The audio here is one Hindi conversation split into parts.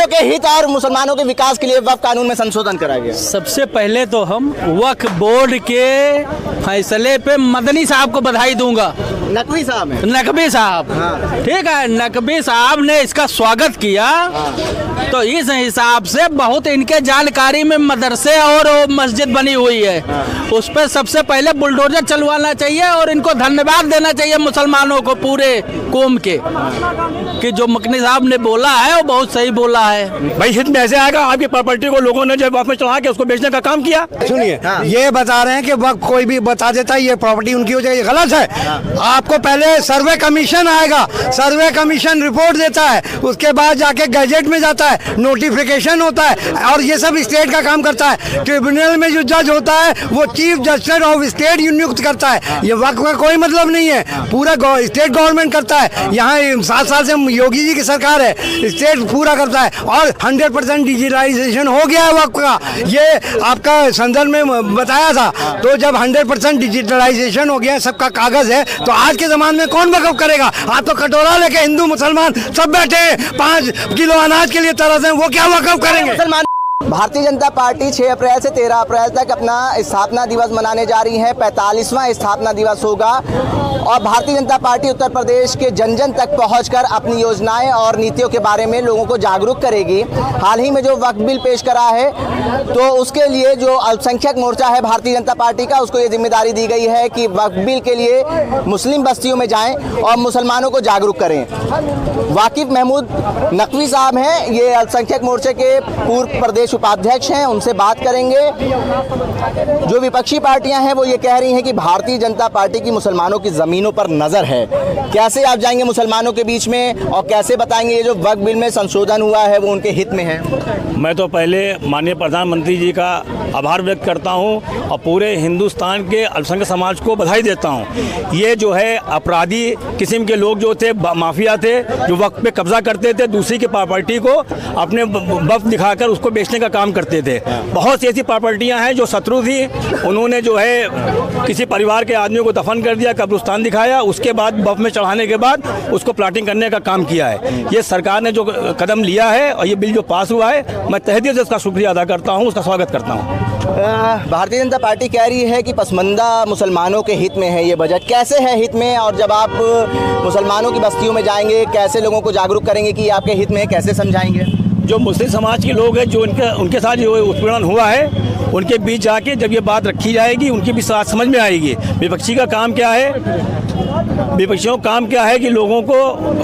के हित और मुसलमानों के विकास के लिए वक्फ कानून में संशोधन करा गया। सबसे पहले तो हम वक्फ बोर्ड के फैसले पे मदनी साहब को बधाई दूंगा। नकवी साहब हैं। नकवी साहब, हाँ। ठीक है, नकवी साहब ने इसका स्वागत किया। हाँ। तो इस हिसाब से बहुत इनके जानकारी में मदरसे और मस्जिद बनी हुई है। हाँ। उस पर सबसे पहले बुलडोजर चलवाना चाहिए और इनको धन्यवाद देना चाहिए मुसलमानों को, पूरे कौम के, कि जो मकनी साहब ने बोला है वो बहुत सही बोला है। भाई हित में ऐसे आएगा, आपकी प्रॉपर्टी को लोगों ने जब वक्त में चढ़ा के उसको बेचने का काम किया। सुनिए, हाँ। ये बता रहे हैं कि वक्त कोई भी बता देता है ये प्रॉपर्टी उनकी हो जाएगी, गलत है। हाँ। आपको पहले सर्वे कमीशन आएगा, सर्वे कमीशन रिपोर्ट देता है, उसके बाद जाके गैजेट में जाता है, नोटिफिकेशन होता है, और ये सब स्टेट का काम करता है। ट्रिब्यूनल में जो जज होता है वो चीफ जस्टिस ऑफ स्टेट नियुक्त करता है। ये वक्त का कोई मतलब नहीं है, पूरा स्टेट गवर्नमेंट करता है। यहाँ 7 साल से योगी जी की सरकार है, स्टेट पूरा करता है, और 100% डिजिटलाइजेशन हो गया है वक्त का। ये आपका संदर्भ में बताया था। तो जब 100% डिजिटलाइजेशन हो गया है, सबका कागज है, तो आज के जमाने में कौन वक्फ करेगा? आप तो कटोरा लेके हिंदू मुसलमान सब बैठे हैं, 5 किलो अनाज के लिए तरस हैं, वो क्या वक्फ करेंगे? मुसलमान भारतीय जनता पार्टी 6 अप्रैल से 13 अप्रैल तक अपना स्थापना दिवस मनाने जा रही है। 45वां स्थापना दिवस होगा और भारतीय जनता पार्टी उत्तर प्रदेश के जन जन तक पहुंचकर अपनी योजनाएं और नीतियों के बारे में लोगों को जागरूक करेगी। हाल ही में जो वक्फ बिल पेश करा है, तो उसके लिए जो अल्पसंख्यक मोर्चा है भारतीय जनता पार्टी का, उसको ये जिम्मेदारी दी गई है कि वक्फ बिल के लिए मुस्लिम बस्तियों में जाएं और मुसलमानों को जागरूक करें। वाकिफ महमूद नकवी साहब हैं, ये अल्पसंख्यक मोर्चे के पूर्व प्रदेश उपाध्यक्ष हैं, उनसे बात करेंगे। जो विपक्षी पार्टियां हैं वो ये कह रही हैं कि भारतीय जनता पार्टी की मुसलमानों की जमीनों पर नजर है। कैसे आप जाएंगे मुसलमानों के बीच में और कैसे बताएंगे ये जो वक्फ बिल में संशोधन हुआ है वो उनके हित में है? मैं तो पहले माननीय प्रधानमंत्री जी का आभार व्यक्त करता हूं और पूरे हिंदुस्तान के अल्पसंख्यक समाज को बधाई देता हूं। ये जो है अपराधी किस्म के लोग जो थे, माफिया थे, जो वक्त पे कब्जा करते थे, दूसरी की प्रॉपर्टी को अपने वक्त दिखाकर उसको बेचने का काम करते थे। बहुत सी ऐसी प्रॉपर्टियां हैं जो शत्रु थी, उन्होंने जो है किसी परिवार के आदमियों को दफन कर दिया, कब्रिस्तान दिखाया, उसके बाद वक्त में चढ़ाने के बाद उसको प्लाटिंग करने का काम किया है। ये सरकार ने जो कदम लिया है और ये बिल जो पास हुआ है, मैं तहे दिल से उसका शुक्रिया अदा करता हूँ, उसका स्वागत करता हूँ। भारतीय जनता पार्टी कह रही है कि पसमानदा मुसलमानों के हित में है ये बजट। कैसे है हित में? और जब आप मुसलमानों की बस्तियों में जाएंगे, कैसे लोगों को जागरूक करेंगे कि आपके हित में है, कैसे समझाएंगे? जो मुस्लिम समाज के लोग हैं, जो उनके साथ जो उत्पीड़न हुआ है, उनके बीच जाके जब ये बात रखी जाएगी, उनकी भी बात समझ में आएगी। विपक्षी का काम क्या है? विपक्षियों का काम क्या है कि लोगों को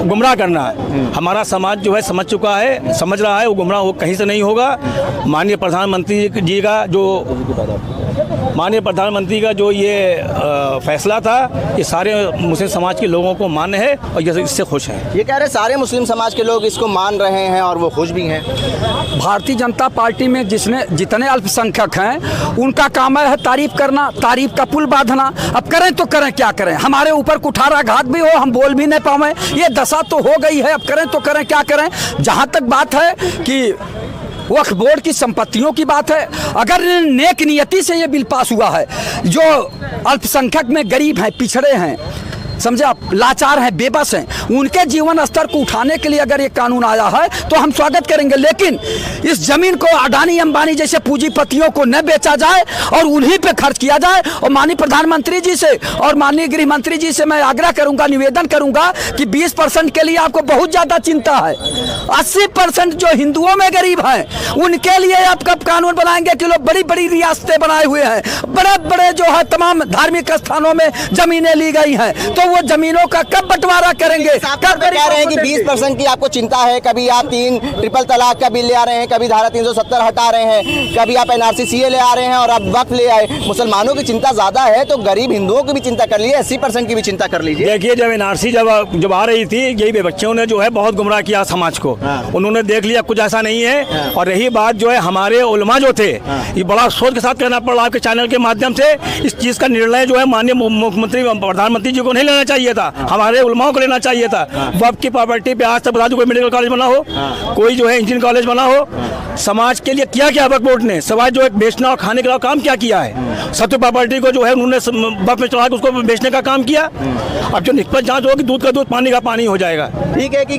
गुमराह करना है। हमारा समाज जो है समझ चुका है, समझ रहा है, वो गुमराह वो कहीं से नहीं होगा। माननीय प्रधानमंत्री का जो ये फैसला था, ये सारे मुस्लिम समाज के लोगों को मान्य है और ये इससे खुश हैं। ये कह रहे सारे मुस्लिम समाज के लोग इसको मान रहे हैं और वो खुश भी हैं। भारतीय जनता पार्टी में जितने अल्पसंख्यक हैं, उनका काम है तारीफ करना, तारीफ का पुल बांधना। अब करें तो करें, क्या करें? हमारे ऊपर कुठाराघात भी हो, हम बोल भी नहीं पाए, ये दशा तो हो गई है। अब करें तो करें, क्या करें? जहाँ तक बात है कि वक्फ बोर्ड की संपत्तियों की बात है, अगर नेक नियति से ये बिल पास हुआ है, जो अल्पसंख्यक में गरीब हैं, पिछड़े हैं, समझे आप, लाचार हैं, बेबस हैं, उनके जीवन स्तर को उठाने के लिए अगर ये कानून आया है तो हम स्वागत करेंगे। लेकिन इस जमीन को अडानी अंबानी जैसे पूंजीपतियों को न बेचा जाए और उन्हीं पे खर्च किया जाए। और माननीय प्रधानमंत्री जी से और माननीय गृह मंत्री जी से मैं आग्रह करूंगा, निवेदन करूंगा कि 20% के लिए आपको बहुत ज्यादा चिंता है। 80% जो हिंदुओं में गरीब हैं उनके लिए आप कब कानून बनाएंगे कि लोग बड़ी बड़ी रियासतें बनाए हुए हैं, बड़े बड़े जो है तमाम धार्मिक स्थानों में जमीनें ली गई हैं, तो वो जमीनों का कब बंटवारा करेंगे? कब कह रहे हैं कि 20% की आपको चिंता है, कभी आप 3 ट्रिपल तलाक का बिल ले आ रहे हैं, कभी धारा 370 हटा रहे हैं, कभी आप NRC CA ले आ रहे हैं और अब वक्फ ले आए। मुसलमानों की चिंता ज्यादा है तो गरीब हिंदुओं की भी चिंता कर लीजिए, 80% की भी चिंता कर लीजिए। देखिए, जब NRC जब आ रही थी, यही बच्चों ने जो है बहुत गुमराह किया समाज को। उन्होंने देख लिया कुछ ऐसा नहीं है। और रही बात जो है हमारे उलमा जो थे, ये बड़ा सोच के साथ कहना पड़ा आपके चैनल के माध्यम से, इस चीज का निर्णय जो है माननीय मुख्यमंत्री प्रधानमंत्री जी को नहीं लेना चाहिए था, हमारे उलमाओं को लेना चाहिए था। वक्फ की प्रॉपर्टी पे आज तक बता दो कोई मेडिकल कॉलेज बना हो, कोई जो है इंजीनियरिंग कॉलेज बना हो, समाज के लिए किया क्या वक्फ बोर्ड ने? समाज जो है बेचना और खाने का काम क्या किया है? सत्य प्रॉपर्टी को जो है उन्होंने वक्फ में चढ़ा के उसको बेचने का काम किया। अब जो निष्पक्ष जांच होगी, दूध का दूध पानी का पानी हो जाएगा। ठीक है कि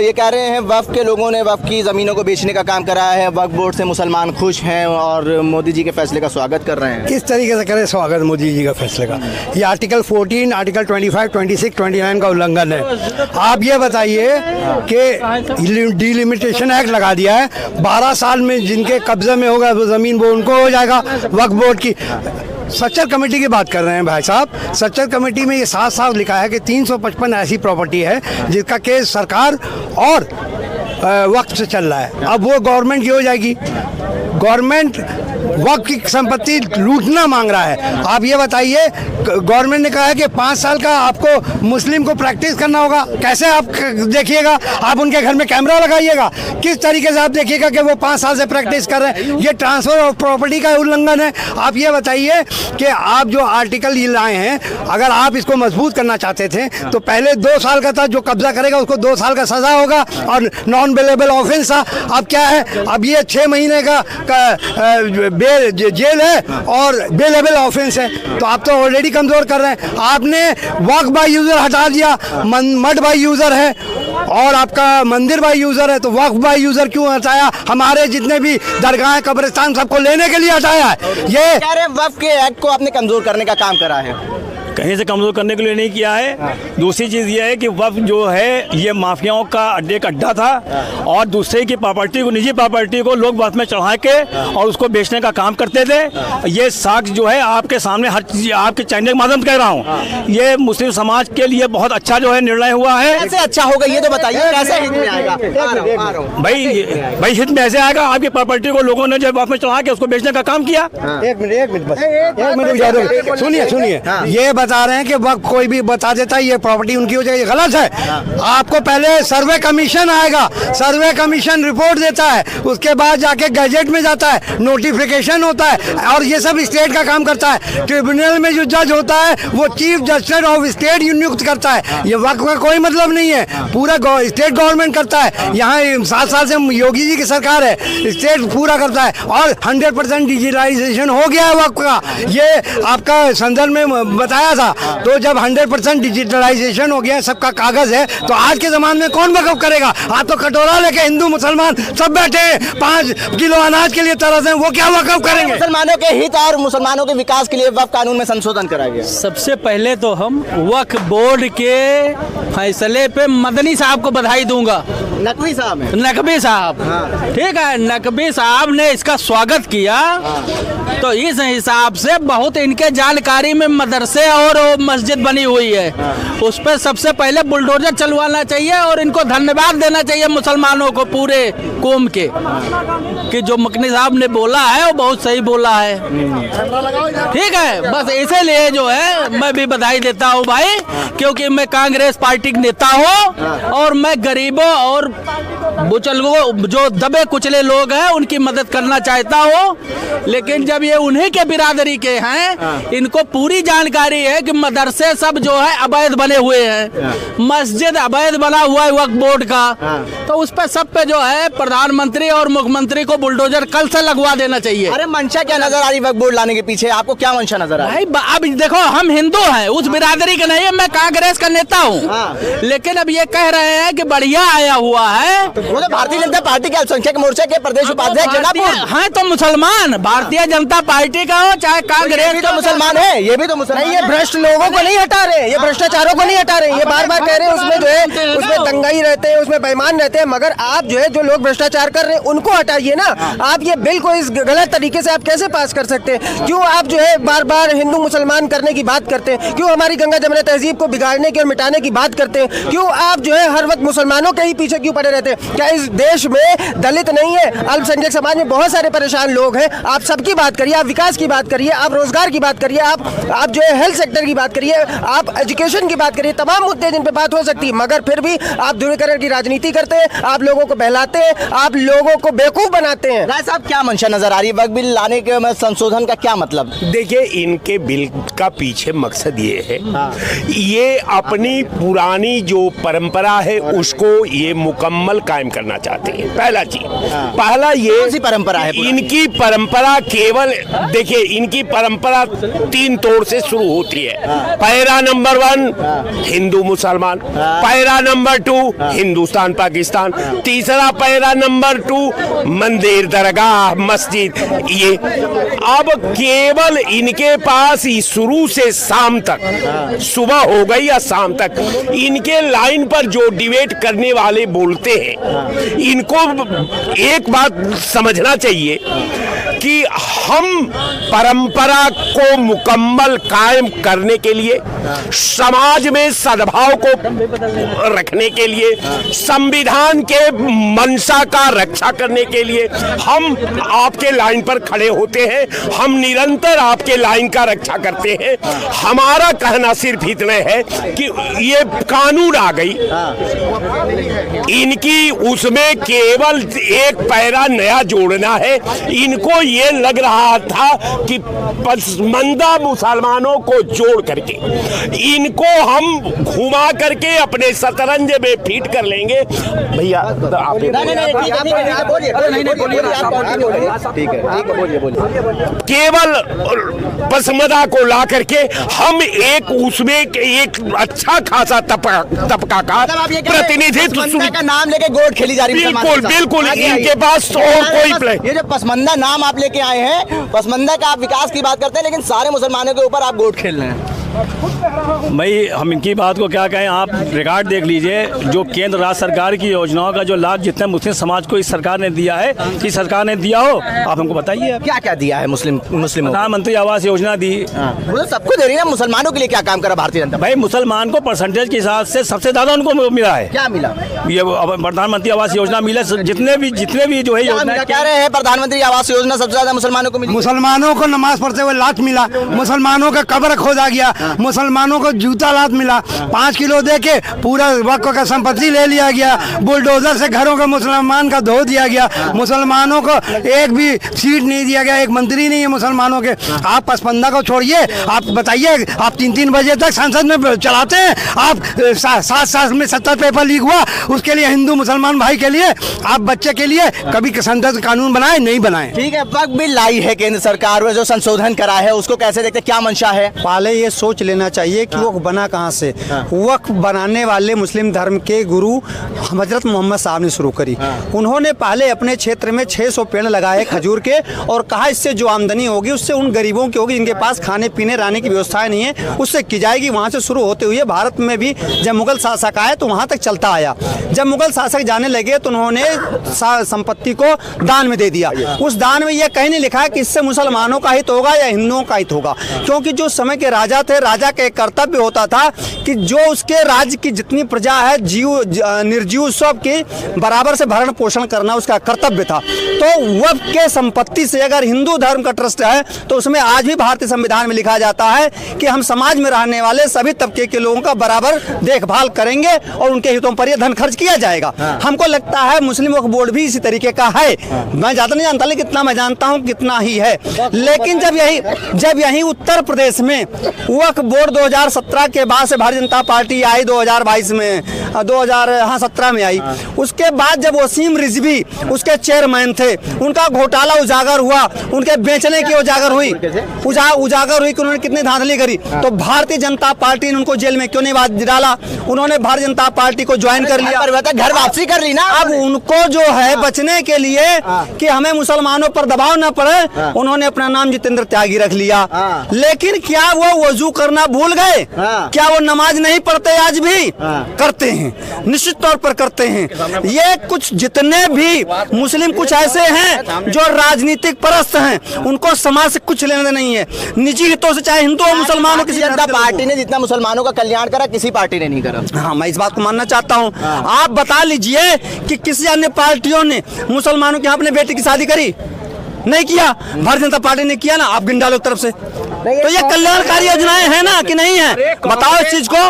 ये कह रहे हैं वक्फ के लोगों ने वक्फ की ज़मीनों को बेचने का काम कराया है, वक्फ बोर्ड से मुसलमान खुश हैं और मोदी जी के फैसले का स्वागत कर रहे हैं। किस तरीके से करें स्वागत मोदी जी का फैसले का? ये आर्टिकल 14, आर्टिकल 25, 26, 29 का उल्लंघन है। आप ये बताइए कि डिलिमिटेशन एक्ट लगा दिया है, 12 साल में जिनके कब्जे में होगा वो ज़मीन वो उनको हो जाएगा। वक्फ बोर्ड की सच्चर कमेटी की बात कर रहे हैं भाई साहब। सच्चर कमेटी में ये साफ साफ लिखा है कि 355 ऐसी प्रॉपर्टी है जिसका केस सरकार और वक्त से चल रहा है। अब वो गवर्नमेंट की हो जाएगी। गवर्नमेंट वक्त की संपत्ति लूटना मांग रहा है। आप ये बताइए, गवर्नमेंट ने कहा है कि 5 साल का आपको मुस्लिम को प्रैक्टिस करना होगा। कैसे आप देखिएगा? आप उनके घर में कैमरा लगाइएगा? किस तरीके से आप देखिएगा कि वो 5 साल से प्रैक्टिस कर रहे हैं? ये ट्रांसफर ऑफ प्रॉपर्टी का उल्लंघन है। आप ये बताइए कि आप जो आर्टिकल ये लाए हैं, अगर आप इसको मजबूत करना चाहते थे तो पहले 2 साल का था, जो कब्जा करेगा उसको 2 साल का सजा होगा और नॉन बेलेबल ऑफेंस था। अब क्या है? अब ये 6 महीने का जेल है और बेलेबल ऑफेंस है। तो आप तो ऑलरेडी कमजोर कर रहे हैं। आपने वक्फ बाय यूजर हटा दिया, मठ बाय यूजर है और आपका मंदिर बाय यूजर है, तो वक्फ बाय यूजर क्यों हटाया? हमारे जितने भी दरगाह कब्रिस्तान सबको लेने के लिए हटाया है। ये कह रहे हैं वक्फ के एक्ट को आपने कमजोर करने का काम करा है। कहीं से कमज़ोर करने के लिए नहीं किया है। दूसरी चीज़ ये है कि वक्फ जो है ये माफियाओं का अड्डा था और दूसरे की प्रॉपर्टी को, निजी प्रॉपर्टी को लोग वक्फ में चढ़ा के और उसको बेचने का काम करते थे। ये साक्ष्य जो है आपके सामने हर चीज़ आपके चैनल के माध्यम से कह रहा हूँ। ये मुस्लिम समाज के लिए बहुत अच्छा जो है निर्णय हुआ है। कैसे अच्छा होगा ये तो बताइए, कैसे हित में आएगा? भाई हित में ऐसे आएगा, आपकी प्रॉपर्टी को लोगों ने जो वक्फ में चढ़ा के उसको बेचने का काम किया। एक मिनट बस, एक मिनट सुनिए। ये बता रहे हैं कि वक्त कोई भी बता देता है ये प्रॉपर्टी उनकी हो जाएगी, गलत है। आपको पहले सर्वे कमीशन आएगा, सर्वे कमीशन रिपोर्ट देता है, उसके बाद जाके गैजेट में जाता है, नोटिफिकेशन होता है और ये सब स्टेट का काम करता है। ट्रिब्यूनल में जो जज होता है वो चीफ जस्टिस ऑफ स्टेट नियुक्त करता है। ये वक्त का कोई मतलब नहीं है, पूरा स्टेट गवर्नमेंट करता है। यहाँ 7 साल से योगी जी की सरकार है, स्टेट पूरा करता है और 100% डिजिटलाइजेशन हो गया है वक्त का। ये आपका संदर्भ में बताया था। तो जब 100% डिजिटलाइजेशन हो गया, सबका कागज है, तो आज के जमाने में कौन वक्फ करेगा? आप तो कटोरा लेके हिंदू मुसलमान सब बैठे 5 किलो अनाज के लिए तरस हैं, वो क्या वक्फ करेंगे? मुसलमानों के हित और मुसलमानों के विकास के लिए वक्फ कानून में संशोधन कराया गया। सबसे पहले तो हम वक्फ बोर्ड के फैसले पे मदनी साहब को बधाई दूंगा। नकवी साहब हैं। नकवी साहब, ठीक है, नकवी साहब ने इसका स्वागत किया। तो इस हिसाब से बहुत इनके जानकारी में मदरसे और मस्जिद बनी हुई है, उस पर सबसे पहले बुलडोजर चलवाना चाहिए और इनको धन्यवाद देना चाहिए मुसलमानों को, पूरे कौम के, कि जो मकनी साहब ने बोला है वो बहुत सही बोला है। ठीक है, बस इसीलिए जो है मैं भी बधाई देता हूँ भाई, क्योंकि मैं कांग्रेस पार्टी का नेता हूँ और मैं गरीबों और बुजुर्गों, जो दबे कुचले लोग हैं, उनकी मदद करना चाहता हूँ। लेकिन जब ये उन्हीं के बिरादरी के हैं, इनको पूरी जानकारी है कि मदरसे सब जो है अवैध बने हुए हैं, मस्जिद अवैध बना हुआ है वक्फ बोर्ड का, तो उस पर सब पे जो है प्रधानमंत्री और मुख्यमंत्री को बुलडोजर कल से लगवा देना चाहिए। अरे मंशा क्या नजर आ रही वक्फ बोर्ड लाने के पीछे? आपको क्या मंशा नजर आ रही? भाई अब देखो, हम हिंदू हैं, उस बिरादरी के नहीं है, मैं कांग्रेस का नेता हूँ। लेकिन अब ये कह रहे हैं कि बढ़िया आया हुआ है, वो तो भारतीय जनता पार्टी के अल्पसंख्यक मोर्चे के प्रदेश उपाध्यक्ष हैं, तो मुसलमान भारतीय जनता पार्टी का हो चाहे कांग्रेस, तो मुसलमान है, ये भी तो मुसलमान। नहीं, ये भ्रष्ट लोगों को नहीं हटा रहे, ये भ्रष्टाचारों को नहीं हटा रहे, ये बार बार कह रहे हैं उसमें जो है उसमें दंगाई रहते हैं, उसमें बेईमान रहते हैं, मगर आप जो है जो लोग भ्रष्टाचार कर रहे हैं उनको हटाइए ना। आप ये बिल को इस गलत तरीके से आप कैसे पास कर सकते हैं? क्यों आप जो है बार बार हिंदू मुसलमान करने की बात करते हैं? क्यों हमारी गंगा जमुना तहजीब को बिगाड़ने की और मिटाने की बात करते हैं? क्यों आप जो है हर वक्त मुसलमानों के ही पीछे क्यों पड़े रहते हैं? क्या इस देश में दलित नहीं है? अल्पसंख्यक समाज में बहुत सारे परेशान लोग हैं। आप सबकी बात करिए, आप विकास की बात करिए, आप रोजगार की बात करिए, आप जो है हेल्थ सेक्टर की बात करिए, आप एजुकेशन की बात करिए, तमाम मुद्दे जिन पे बात हो सकती है, मगर फिर भी आप ध्रुवीकरण की राजनीति करते हैं, आप लोगों को बहलाते हैं, आप लोगों को बेवकूफ बनाते हैं। राय साहब, क्या मंशा नजर आ रही है वक्फ बिल लाने के संशोधन का, क्या मतलब? देखिए, इनके बिल का पीछे मकसद ये है, ये अपनी पुरानी जो परंपरा है उसको ये मुकम्मल कायम करना चाहते हैं। पहला चीज, पहला ये कौन सी परंपरा है? इनकी परंपरा केवल, देखिए, इनकी परंपरा 3 तोड़ से शुरू होती है। पैरा नंबर 1 हिंदू मुसलमान, पैरा नंबर 2 हिंदुस्तान पाकिस्तान, तीसरा पैरा नंबर 2 मंदिर दरगाह मस्जिद। ये अब केवल इनके पास शुरू से शाम तक, सुबह हो गई या शाम तक, इनके लाइन पर जो डिबेट करने वाले बोलते हैं, इनको एक बात समझना चाहिए कि हम परंपरा को मुकम्मल कायम करने के लिए, समाज में सद्भाव को रखने के लिए, संविधान के मंशा का रक्षा करने के लिए हम आपके लाइन पर खड़े होते हैं। हम निरंतर आपके लाइन का रक्षा करते हैं। हमारा कहना सिर्फ इतना है कि ये कानून आ गई, इनकी उसमें केवल एक पैरा नया जोड़ना है। इनको ये लग रहा था कि पसमंदा मुसलमानों को जोड़ करके इनको हम घुमा करके अपने शतरंज में फिट कर लेंगे। भैया केवल पसमंदा को ला करके हम एक उसमें एक अच्छा खासा तबका का प्रतिनिधित्व का नाम लेके गोट खेली जा रही है। बिल्कुल बिल्कुल, इनके पास और कोई प्लान। ये जो पसमंदा नाम आप लेके आए हैं, पसमंदा का आप विकास की बात करते हैं, लेकिन सारे मुसलमानों के ऊपर आप गोट खेल रहे हैं। भाई, हम इनकी बात को क्या कहें, आप रिकॉर्ड देख लीजिए। जो केंद्र राज्य सरकार की योजनाओं का जो लाभ जितने मुस्लिम समाज को इस सरकार ने दिया है, किस सरकार ने दिया हो, आप हमको बताइए। क्या क्या दिया है मुस्लिम? प्रधानमंत्री आवास योजना दी, वो तो सबको दे रही है। मुसलमानों के लिए क्या काम करा भारतीय जनता? भाई, मुसलमान को परसेंटेज के हिसाब से सबसे ज्यादा उनको मिला है। क्या मिला? ये प्रधानमंत्री आवास योजना मिला, जितने भी जो है योजना कह रहे हैं प्रधानमंत्री आवास योजना सबसे ज्यादा मुसलमानों को मिली। मुसलमानों को नमाज पढ़ते हुए लात मिला, मुसलमानों का कब्र खोदा गया, मुसलमानों को जूता लात मिला, 5 किलो दे के पूरा वक्फ का संपत्ति ले लिया गया, बुलडोजर से घरों का मुसलमान का धो दिया गया, मुसलमानों को एक भी सीट नहीं दिया गया, एक मंत्री नहीं है मुसलमानों के। आप पसमंदा को छोड़िए, आप बताइए, आप 3-3 बजे तक संसद में चलाते हैं, आप 7 साल में 70 पेपर लीक हुआ, उसके लिए हिंदू मुसलमान भाई के लिए, आप बच्चे के लिए कभी संसद कानून बनाए नहीं बनाए। ठीक है, वक्फ बिल लाई है केंद्र सरकार में, जो संशोधन करा है उसको कैसे देखते, क्या मंशा है? पहले ये सोच लेना चाहिए कि वक्फ बना कहाँ से। वक्फ बनाने वाले मुस्लिम धर्म के गुरु हजरत मोहम्मद साहब ने शुरू करी। उन्होंने पहले अपने क्षेत्र में 600 पेड़ लगाए खजूर के, और कहा इससे जो आमदनी होगी उससे उन गरीबों की होगी जिनके पास खाने पीने रहने की व्यवस्था नहीं है, उससे की जाएगी। वहाँ से शुरू होते हुए भारत में भी जब मुगल शासक आए तो वहाँ तक चलता आया। जब मुगल शासक जाने लगे तो उन्होंने संपत्ति को दान में दे दिया। उस दान में यह कहीं नहीं लिखा है कि इससे मुसलमानों का हित होगा या हिंदुओं का हित होगा, क्योंकि जो समय के राजा थे, राजा का एक कर्तव्य होता था कि जो उसके राज्य की जितनी प्रजा है, जीव निर्जीव सबकी बराबर से भरण पोषण करना उसका कर्तव्य था। तो वक्फ के संपत्ति से अगर हिंदू धर्म का ट्रस्ट है तो उसमें आज भी भारतीय संविधान में लिखा जाता है कि हम समाज में रहने वाले सभी तबके के लोगों का बराबर देखभाल करेंगे और उनके हितों पर यह धन खर्च किया जाएगा। हमको लगता है मुस्लिम वक्फ बोर्ड भी इसी तरीके का है। मैं ज्यादा नहीं जानता, लेकिन कितना मैं जानता हूँ कितना ही है। लेकिन जब यही उत्तर प्रदेश में वक्फ बोर्ड 2017 के बाद से भारतीय जनता पार्टी आई, 2022 में 2017 में आई, उसके बाद जब वसीम रिजवी उसके चेयरमैन थे, उनका घोटाला उजागर हुआ, उनके बेचने की उजागर हुई कि उन्होंने कितनी धांधली करी, तो भारतीय जनता पार्टी ने उनको जेल में क्यों नहीं डाला? उन्होंने भारतीय जनता पार्टी को ज्वाइन कर लिया, घर वापसी कर ली ना। अब उनको जो है बचने के लिए कि हमें मुसलमानों पर दबाव न पड़े, उन्होंने अपना नाम जितेंद्र त्यागी रख लिया। लेकिन क्या वो वजू करना भूल गए? क्या वो नमाज नहीं पढ़ते? आज भी करते हैं, निश्चित तौर पर करते हैं। ये कुछ जितने भी मुस्लिम कुछ ऐसे हैं जो राजनीतिक परस्त हैं, उनको समाज से कुछ लेना देना नहीं है। निजी हितों से चाहे हिंदू और मुसलमानों, किसी जनता पार्टी ने जितना मुसलमानों का कल्याण करा किसी पार्टी ने नहीं करा। हाँ, मैं इस बात को मानना चाहता हूँ। आप बता लीजिए कि किसी अन्य पार्टियों ने मुसलमानों के यहाँ अपने बेटे की शादी करी? नहीं किया। भारतीय जनता पार्टी ने किया ना, आप गिन डालो तरफ से। तो ये कल्याणकारी योजनाएं हैं ना कि नहीं है? बताओ इस चीज को,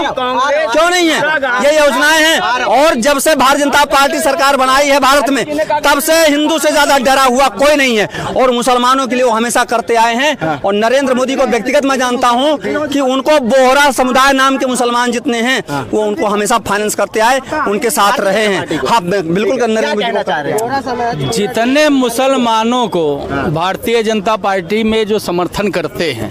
क्यों नहीं है? ये योजनाएं हैं। और जब से भारतीय जनता पार्टी सरकार बनाई है भारत में, तब से हिंदू से ज्यादा डरा हुआ कोई नहीं है। और मुसलमानों के लिए वो हमेशा करते आए हैं। और नरेंद्र मोदी को व्यक्तिगत मैं जानता हूं कि उनको बोहरा समुदाय नाम के मुसलमान जितने हैं वो उनको हमेशा फाइनेंस करते आए, उनके साथ रहे हैं। हाँ बिल्कुल नरेंद्र मोदी जितने मुसलमानों को भारतीय जनता पार्टी में जो समर्थन करते हैं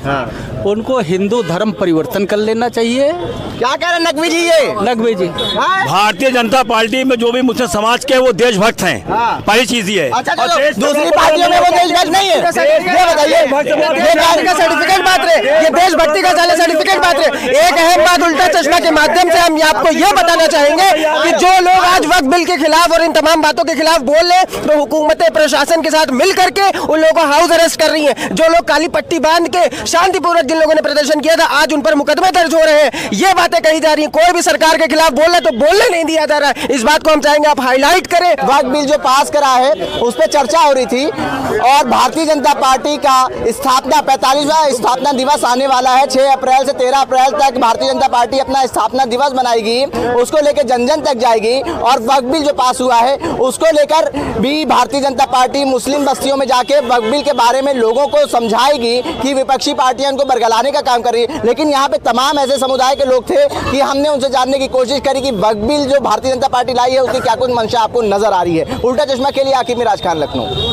उनको हिंदू धर्म परिवर्तन कर लेना चाहिए। क्या कह रहे हैं नकवी जी? ये नकवी जी, भारतीय जनता पार्टी में जो भी मुस्लिम समाज के वो देशभक्त हैं, पहली चीज ये है। अच्छा, दूसरी पार्टियों में वो देशभक्त नहीं है, ये बताइए। ये सर्टिफिकेट बात रहे, ये देशभक्ति का साले सर्टिफिकेट बात रहे। एक अहम बात उल्टा चश्मा के माध्यम से हम आपको ये बताना चाहेंगे कि जो लोग आज वक्फ बिल के खिलाफ और इन तमाम बातों के खिलाफ बोल रहे हैं, तो हुकूमत प्रशासन के साथ मिल करके उन लोगों को हाउस अरेस्ट कर रही है। जो लोग काली पट्टी बांध के शांतिपूर्वक जिन लोगों ने प्रदर्शन किया था, आज उन पर मुकदमे दर्ज हो रहे हैं। ये बातें कही जा रही हैं। कोई भी सरकार के खिलाफ बोल रहा तो बोलने नहीं दिया जा रहा है। इस बात को हम चाहेंगे आप हाईलाइट करें। वक्फ बिल जो पास करा है उस पर चर्चा हो रही थी और भारतीय जनता पार्टी का स्थापना 45वां स्थापना दिवस आने वाला है। 6 अप्रैल से 13 अप्रैल तक भारतीय जनता पार्टी अपना स्थापना दिवस मनाएगी, उसको लेकर जन जन तक जाएगी। और वक्फ बिल जो पास हुआ है उसको लेकर भी भारतीय जनता पार्टी मुस्लिम बस्तियों में जाके वक्फ बिल के बारे में लोगों को समझाएगी कि विपक्षी पार्टियां उनको बरगलाने का काम कर रही है। लेकिन यहाँ पे तमाम ऐसे समुदाय के लोग थे कि हमने उनसे जानने की कोशिश करी कि वक्फ बिल जो भारतीय जनता पार्टी लाई है उसकी क्या कुछ मंशा आपको नजर आ रही है। उल्टा चश्मा के लिए आकिब मिराज खान, लखनऊ।